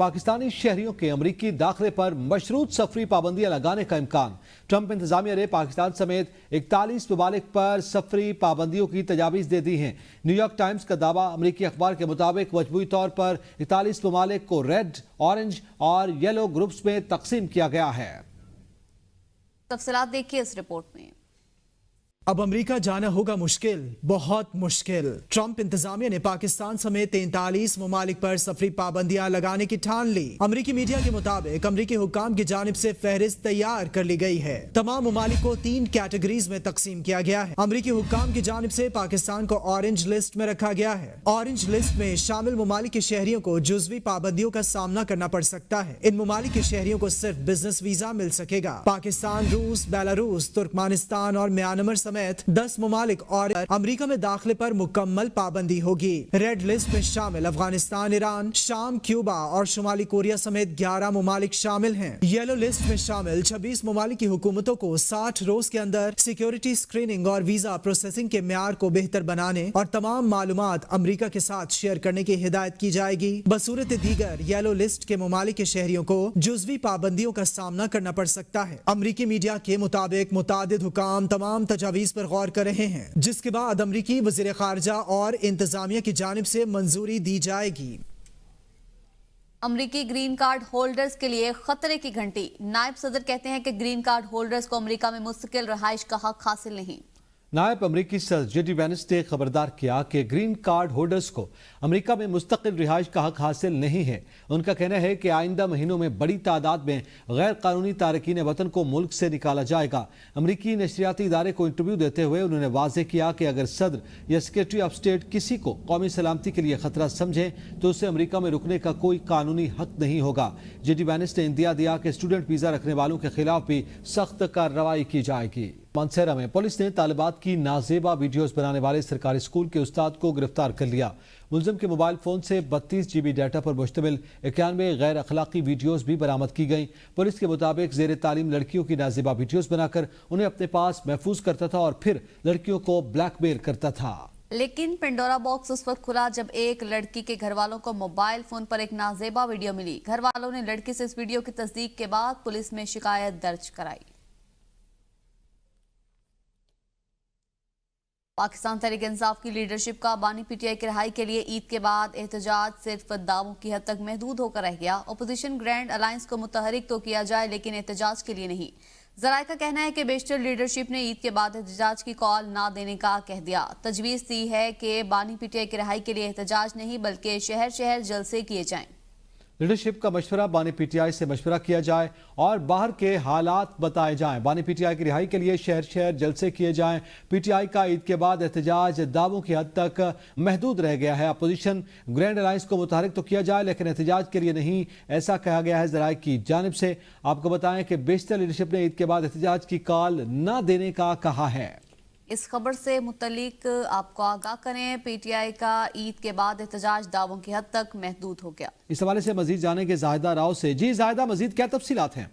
पाकिस्तानी शहरियों के अमरीकी दाखिले पर मशरूत सफरी पाबंदियां लगाने का इम्कान। ट्रंप इंतजामिया ने पाकिस्तान समेत 41 ममालिक पर सफरी पाबंदियों की तजावीज़ दे दी हैं। न्यूयॉर्क टाइम्स का दावा, अमरीकी अखबार के मुताबिक मजमूई तौर पर 41 ममालिक को रेड, ऑरेंज और येलो ग्रुप्स में तकसीम किया गया है। तफसीलात देखिए इस रिपोर्ट में। अब अमेरिका जाना होगा मुश्किल, बहुत मुश्किल। ट्रंप इंतजामिया ने पाकिस्तान समेत 43 ममालिक पर सफरी पाबंदियां लगाने की ठान ली। अमेरिकी मीडिया के मुताबिक अमेरिकी हुक्काम की जानिब से फहरिस्त तैयार कर ली गई है। तमाम ममालिक को 3 कैटेगरीज में तकसीम किया गया है। अमेरिकी हुक्काम की जानिब से पाकिस्तान को ऑरेंज लिस्ट में रखा गया है। ऑरेंज लिस्ट में शामिल ममालिक के शहरियों को जुज़वी पाबंदियों का सामना करना पड़ सकता है। इन ममालिक के शहरियों को सिर्फ बिजनेस वीजा मिल सकेगा। पाकिस्तान, रूस, बेलारूस, तुर्कमानिस्तान और म्यांमार समेत 10 ममालिक और अमेरिका में दाखिले पर मुकम्मल पाबंदी होगी। रेड लिस्ट में शामिल अफगानिस्तान, ईरान, शाम, क्यूबा और शुमाली कोरिया समेत 11 ममालिक शामिल हैं। येलो लिस्ट में शामिल 26 ममालिक की हुकूमतों को 60 रोज के अंदर सिक्योरिटी स्क्रीनिंग और वीजा प्रोसेसिंग के म्यार को बेहतर बनाने और तमाम मालूमात अमेरिका के साथ शेयर करने की हिदायत की जाएगी। बसूरत दीगर येलो लिस्ट के ममालिक के शहरियों को जुज़वी पाबंदियों का सामना करना पड़ सकता है। अमेरिकी मीडिया के मुताबिक मुतादिद हुकाम तमाम तजावीज़ पर गौर कर रहे हैं, जिसके बाद अमेरिकी वज़ीर ख़ारजा और इंतजामिया की जानिब से मंजूरी दी जाएगी। अमेरिकी ग्रीन कार्ड होल्डर्स के लिए खतरे की घंटी। नायब सदर कहते हैं कि ग्रीन कार्ड होल्डर्स को अमेरिका में मुस्तकिल रहाइश का हक हासिल नहीं। नायब अमरीकी सदर जेडी वैंस ने खबरदार किया कि ग्रीन कार्ड होल्डर्स को अमेरिका में मुस्तकिल रिहाइश का हक हासिल नहीं है। उनका कहना है कि आइंदा महीनों में बड़ी तादाद में गैर कानूनी तारकीन वतन को मुल्क से निकाला जाएगा। अमरीकी नशरियाती इदारे को इंटरव्यू देते हुए उन्होंने वाज़ेह किया कि अगर सदर या सेक्रेटरी ऑफ स्टेट किसी को कौमी सलामती के लिए खतरा समझें तो उसे अमरीका में रुकने का कोई कानूनी हक नहीं होगा। जेडी वैंस ने इंदिया दिया कि स्टूडेंट वीज़ा रखने वालों के खिलाफ भी सख्त कार्रवाई की जाएगी। मानसेरा में पुलिस ने तालिबात की नाजेबा वीडियोस बनाने वाले सरकारी स्कूल के उस्ताद को गिरफ्तार कर लिया। मुलजिम के मोबाइल फोन से 32 GB डाटा पर मुश्तमिल 91 गैर अखलाकी वीडियोस भी बरामद की गई। पुलिस के मुताबिक जेर तालीम लड़कियों की नाजेबा वीडियोस बनाकर उन्हें अपने पास महफूज करता था और फिर लड़कियों को ब्लैकमेल करता था। लेकिन पेंडोरा बॉक्स उस वक्त खुला जब एक लड़की के घर वालों को मोबाइल फोन पर एक नाजेबा वीडियो मिली। घर वालों ने लड़की से इस वीडियो की तस्दीक के बाद पुलिस में शिकायत दर्ज कराई। पाकिस्तान तहरीक इंसाफ की लीडरशिप का बानी पीटीआई की रिहाई के लिए ईद के बाद एहतजाज सिर्फ दावों की हद तक महदूद होकर रह गया। अपोजिशन ग्रैंड अलायंस को मुतहरिक तो किया जाए लेकिन एहतजाज के लिए नहीं। जराये का कहना है कि बेशतर लीडरशिप ने ईद के बाद एहतजाज की कॉल ना देने का कह दिया। तजवीज़ दी है कि बानी पीटीआई की रिहाई के लिए एहतजाज नहीं बल्कि शहर शहर जलसे किए जाएं। लीडरशिप का मशवरा, बानी पीटीआई से मशवरा किया जाए और बाहर के हालात बताए जाएं। बानी पीटीआई की रिहाई के लिए शहर शहर जलसे किए जाएं। पीटीआई का ईद के बाद एहतजाज दावों की हद तक महदूद रह गया है। अपोजिशन ग्रैंड अलायंस को मुतहरिक तो किया जाए लेकिन एहतजाज के लिए नहीं, ऐसा कहा गया है जराये की जानिब से। आपको बताएं कि बेशतर लीडरशिप ने ईद के बाद एहतजाज की कॉल न देने का कहा है। इस खबर से मुतल्लिक आपको आगाह करें, पीटीआई का ईद के बाद एहतजाज दावों की हद तक महदूद हो गया। इस हवाले से मजीद जानेंगे जाहिदा राव से। जी जाहिदा, मजीद क्या तफसीलात हैं?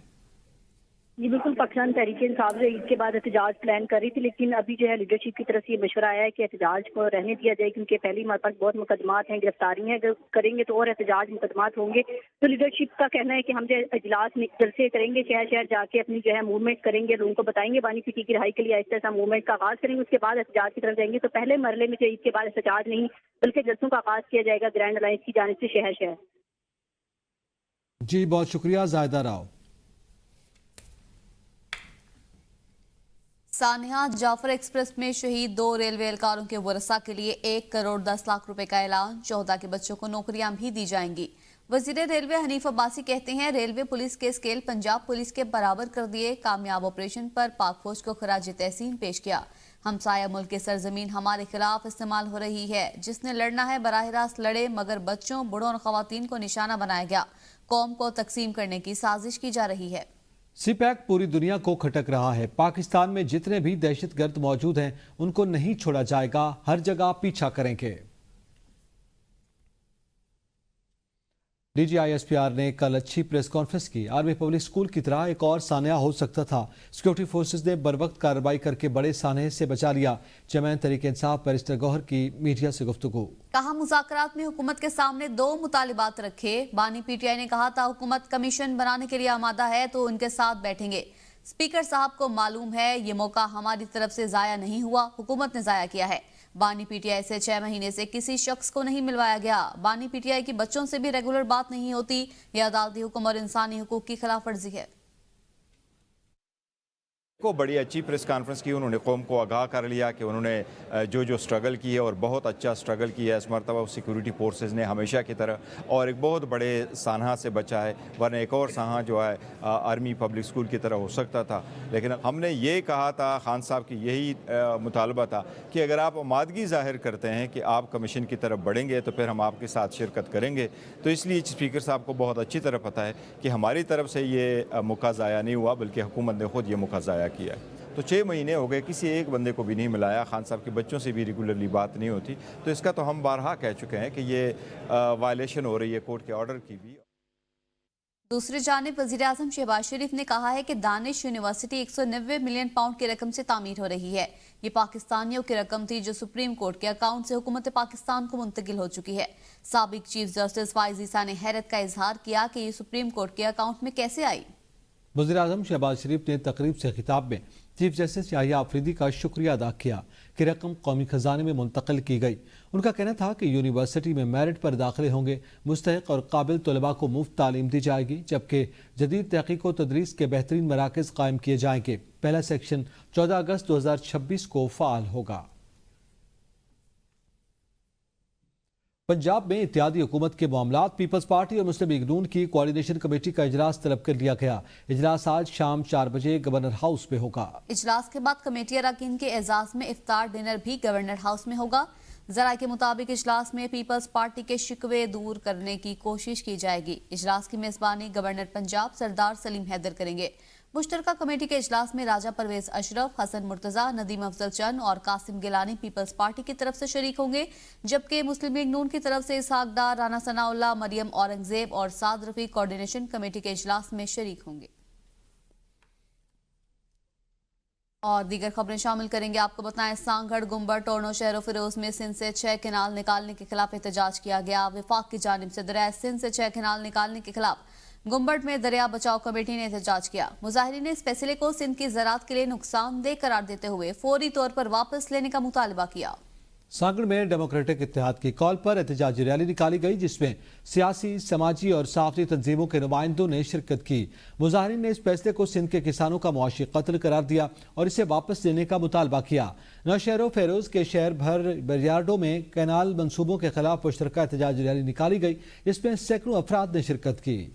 जी बिल्कुल, पाकिस्तान तहरीक इंसाफ से ईद के बाद एहतजाज प्लान कर रही थी लेकिन अभी जो है लीडरशिप की तरफ से ये मशवरा आया है कि एहतजाज को रहने दिया जाए क्योंकि पहली हमारे पास बहुत मुकदमात हैं, गिरफ्तारी हैं, अगर करेंगे तो और एहतजाज मुकदमात होंगे। तो लीडरशिप का कहना है कि हम जो इजलास जलसे करेंगे, शहर शहर जाके अपनी जो है मूवमेंट करेंगे, लोगों को बताएंगे बानी पीटी की रिहाई के लिए आहिस्ता आहिस्ता मूवमेंट का आगाज करेंगे, उसके बाद एहतजाज की तरफ जाएंगे। तो पहले मरले में जो ईद के बाद एहतजाज नहीं बल्कि जलसों का आगाज किया जाएगा ग्रैंड अलायंस की जानिब से शहर शहर। जी बहुत शुक्रिया जाहिदा राव। सानिया जाफर एक्सप्रेस में शहीद 2 रेलवे एहलकारों के वरसा के लिए 1 करोड़ 10 लाख रुपए का ऐलान। 14 के बच्चों को नौकरियां भी दी जाएंगी। वजीर रेलवे हनीफ अब्बासी कहते हैं रेलवे पुलिस के स्केल पंजाब पुलिस के बराबर कर दिए। कामयाब ऑपरेशन पर पाक फौज को खराज तहसीन पेश किया। हमसाया मुल्क के सरजमीन हमारे खिलाफ इस्तेमाल हो रही है। जिसने लड़ना है बराह रास्त लड़े, मगर बच्चों, बूढ़ों और खवातीन को निशाना बनाया गया। कौम को तकसीम करने की साजिश की जा रही है। सीपैक पूरी दुनिया को खटक रहा है। पाकिस्तान में जितने भी दहशतगर्द मौजूद हैं उनको नहीं छोड़ा जाएगा, हर जगह पीछा करेंगे। DGISPR ने कल अच्छी प्रेस कॉन्फ्रेंस की। आर्मी पब्लिक स्कूल की तरह एक और सान्या हो सकता था। सिक्योरिटी फोर्सेस ने बरवक्त कार्रवाई करके बड़े सान्हे से बचा लिया। चेयरमैन तहरीक इंसाफ बैरिस्टर गौहर की मीडिया से गुफ्तगू। कहा, मुज़ाकरात में हुकूमत के सामने 2 मुतालिबात रखे। बानी PTI ने कहा था हुकूमत कमीशन बनाने के लिए आमादा है तो उनके साथ बैठेंगे। स्पीकर साहब को मालूम है ये मौका हमारी तरफ से जाया नहीं हुआ, हुकूमत ने जाया किया है। बानी PTI से 6 महीने से किसी शख्स को नहीं मिलवाया गया। बानी PTI की बच्चों से भी रेगुलर बात नहीं होती। यह अदालती हुक्म और इंसानी हुकूक की खिलाफ वर्जी है। को बड़ी अच्छी प्रेस कॉन्फ्रेंस की, उन्होंने कौम को आगाह कर लिया कि उन्होंने जो स्ट्रगल की है और बहुत अच्छा स्ट्रगल किया है इस मरतबा सिक्योरिटी फोर्सेस ने हमेशा की तरह, और एक बहुत बड़े सानहा से बचा है, वरना एक और सानहा जो है आर्मी पब्लिक स्कूल की तरह हो सकता था। लेकिन हमने ये कहा था, खान साहब की यही मुतालबा था कि अगर आप आमादगी ज़ाहिर करते हैं कि आप कमीशन की तरफ बढ़ेंगे तो फिर हम आपके साथ शिरकत करेंगे। तो इसलिए स्पीकर साहब को बहुत अच्छी तरह पता है कि हमारी तरफ से ये मौका ज़ाया नहीं हुआ, बल्कि हुकूमत ने खुद ये मौका ज़ाया किया है। तो 6 महीने हो गए, किसी एक बंदे को भी नहीं मिलाया। खान साहब के बच्चों से भी रेगुलरली बात नहीं होती। तो इसका तो हम बारहा कह चुके हैं कि ये वायलेशन हो रही है कोर्ट के ऑर्डर की भी। दूसरी जानिब वज़ीर आज़म शहबाज शरीफ ने कहा है कि दानिश यूनिवर्सिटी 190 मिलियन पाउंड की रकम से तामीर हो रही है। ये पाकिस्तानियों की रकम थी जो सुप्रीम कोर्ट के अकाउंट से हुकूमत पाकिस्तान को मुंतकिल हो चुकी है। साबिक चीफ जस्टिस फाइज ईसा ने हैरत का इजहार किया कि ये सुप्रीम कोर्ट के अकाउंट में कैसे आई। वज़ीर आज़म शहबाज शरीफ ने तकरीब से खिताब में चीफ जस्टिस याहिया आफरीदी का शुक्रिया अदा किया कि रकम कौमी खजाने में मुंतकिल की गई। उनका कहना था कि यूनिवर्सिटी में मेरिट पर दाखिले होंगे, मुस्तहिक और काबिल तलबा को मुफ्त तालीम दी जाएगी, जबकि जदीद तहकीक व तदरीस के बेहतरीन मराकज़ कायम किए जाएंगे। पहला सेक्शन 14 अगस्त 2026 को फ़ाल होगा। पंजाब में इत्तेहादी हुकूमत के मामलात, पीपल्स पार्टी और मुस्लिम लीग नून की कोऑर्डिनेशन कमेटी का इजलास तलब कर लिया गया। इजलास आज शाम 4 बजे गवर्नर हाउस में होगा। इजलास के बाद कमेटी अरकान के एजाज में इफ्तार डिनर भी गवर्नर हाउस में होगा। जरा के मुताबिक इजलास में पीपल्स पार्टी के शिकवे दूर करने की कोशिश की जाएगी। इजलास की मेजबानी गवर्नर पंजाब सरदार सलीम हैदर करेंगे। मुश्तरका कमेटी के इजलास में राजा परवेज अशरफ, हसन मुर्तजा, नदीम अफजल चंद और कासिम गिलानी पीपल्स पार्टी की तरफ से शरीक होंगे, जबकि मुस्लिम लीग नून की तरफ से इसहाक डार, राना सनाउल्लाह, मरियम औरंगजेब और साद रफी कोऑर्डिनेशन कमेटी के इजलास में शरीक होंगे। और दीगर खबरें शामिल करेंगे। आपको बताएं, सांगड़, गुम्बड़, टोरनो, शहर फिरोज में सिंध से 6 केनाल निकालने के खिलाफ एहतजाज किया गया। विफाक की जानिब से दरिया सिंध से 6 केनाल निकालने के खिलाफ गुम्बड़ में दरिया बचाओ कमेटी ने एहतजाज किया। मुजाहिरीन ने इस फैसले को सिंध की ज़राअत के लिए नुकसानदेह करार देते हुए फौरी तौर पर वापस लेने का मुतालबा किया। सांगड़ में डेमोक्रेटिक इत्तेहाद की कॉल पर एहतजाजी रैली निकाली गई, जिसमें सियासी, समाजी और सहाफ़ती तंजीमों के नुमाइंदों ने शिरकत की। मुजाहिरीन ने इस फैसले को सिंध के किसानों का मुआशी कत्ल करार दिया और इसे वापस लेने का मुतालबा किया। नौशहर फेरोज के शहर भर बरियाडो में कैनाल मंसूबों के खिलाफ मुश्तरका एहतजाजी रैली निकाली गई, जिसमें सैकड़ों अफराद ने शिरकत की।